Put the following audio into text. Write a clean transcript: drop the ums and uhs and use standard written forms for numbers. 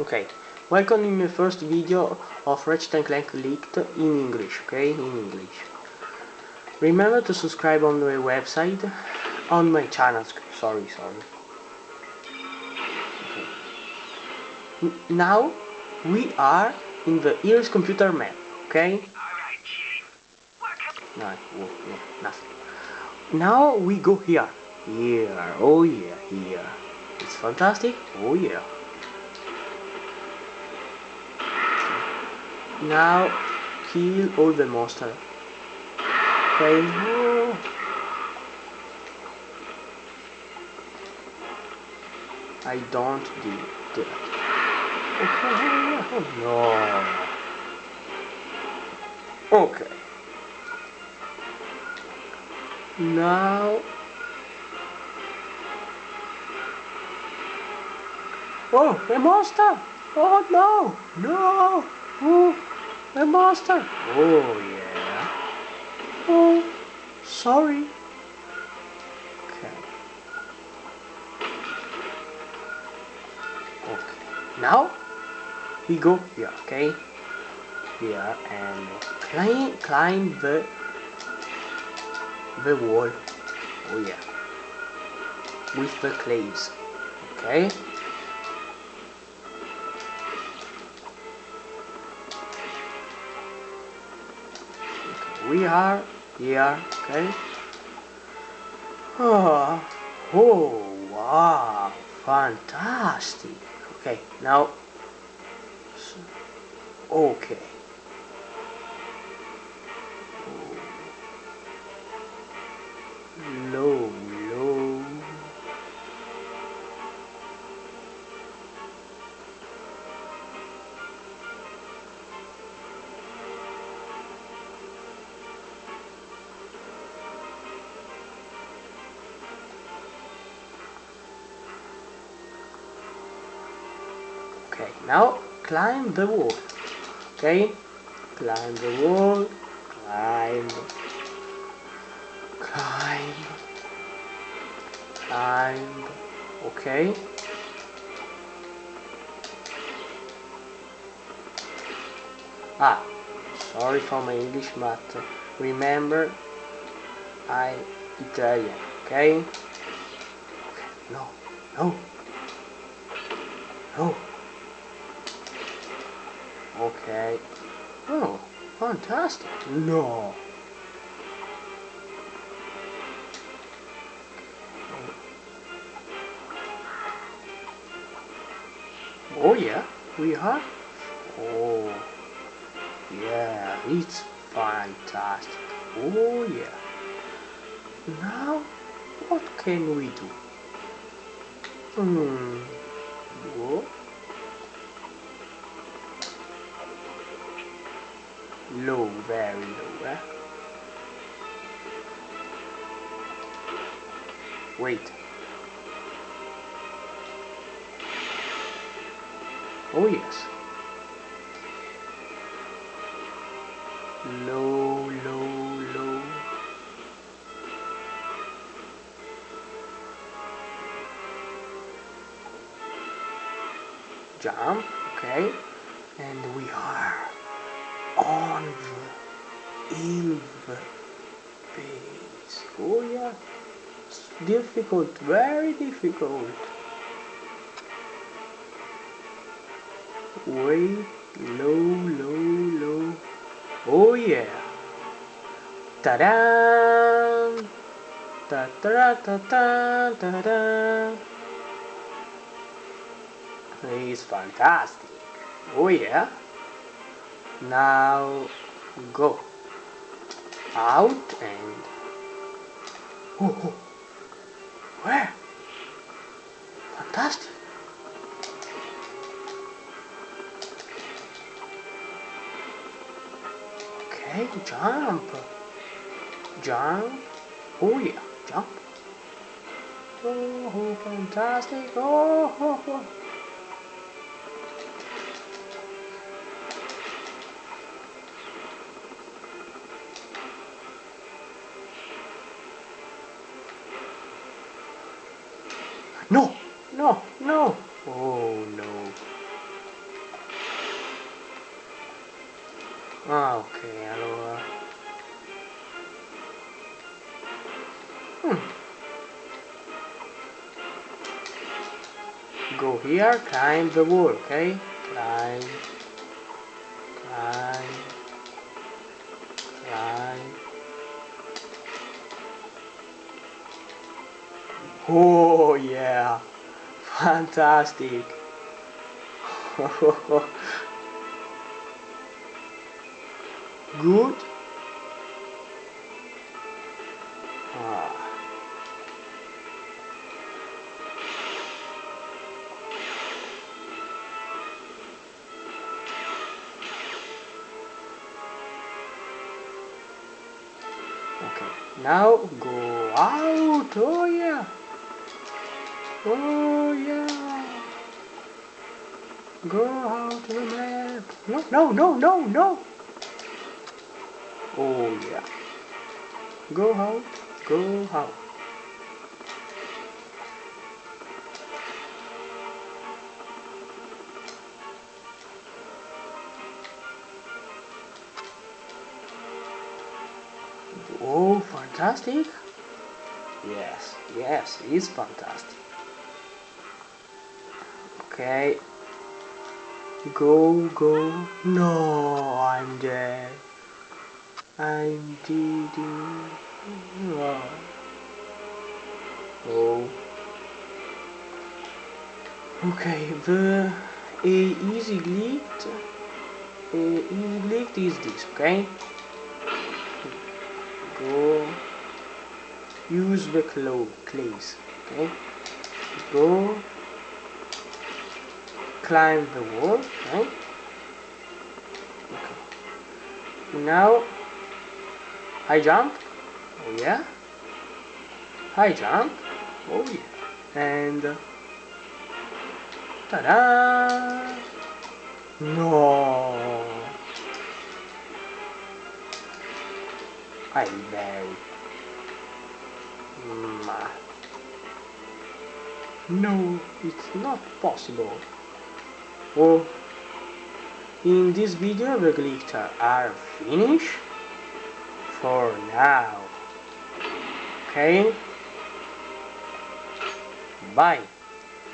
Okay, welcome in the first video of Ratchet and Clank leaked in English, okay? In English. Remember to subscribe on my website, on my channel, sorry. Okay. Now, we are in the Ears computer map, okay? No, nothing. Now we go here. Here, oh yeah, here. It's fantastic, oh yeah. Now, kill all the monsters. Okay, no. I don't do that. Okay, no. Okay. Now. Oh, a monster! Oh no! No! Oh, a monster! Oh yeah. Oh, sorry. Okay. Okay. Now we go here, okay? Here and climb the wall. Oh yeah. With the clays. Okay? We are here, okay? Oh, wow, fantastic. Okay, now, okay. Low. Okay, now climb the wall. Okay, climb the wall, climb. Okay. Sorry for my English, but remember, I'm Italian. Okay. No. Okay. Oh, fantastic. No. Oh yeah, we are. Oh yeah, it's fantastic. Oh yeah. Now, what can we do? Go. Low, very low, eh? Wait. Oh yes. Low. Jump, okay. And we are in the base. Oh yeah. It's difficult, very difficult. Wait, low. Oh yeah. Ta-da! Ta-ta-ta-ta-ta-ta. It's fantastic. Oh yeah. Now go out and where? Fantastic. Okay, jump. Oh yeah, jump. Oh, fantastic. Oh. No. Oh no. Ah, ok, allora. Hmm. Go here, climb the wall, okay? Climb, climb, climb. Oh yeah, fantastic. Good. Ah, okay, now go out. Oh yeah. Oh yeah. Go out to the map. No, no, no, no, no. Oh yeah. Go out. Go out. Oh, fantastic. Yes, yes, it's fantastic. Okay. Go, go. No, I'm dead. I'm dead. Oh. Oh. Okay, the easy glitch. Easy glitch is this, okay? Go. Use the clays, okay? Go. Climb the wall, okay? Okay. Now, high jump. Oh yeah. High jump. Oh yeah. And ta-da! No, I very. Mm, no, it's not possible. Oh, in this video the glitches are finished for now. Okay, bye.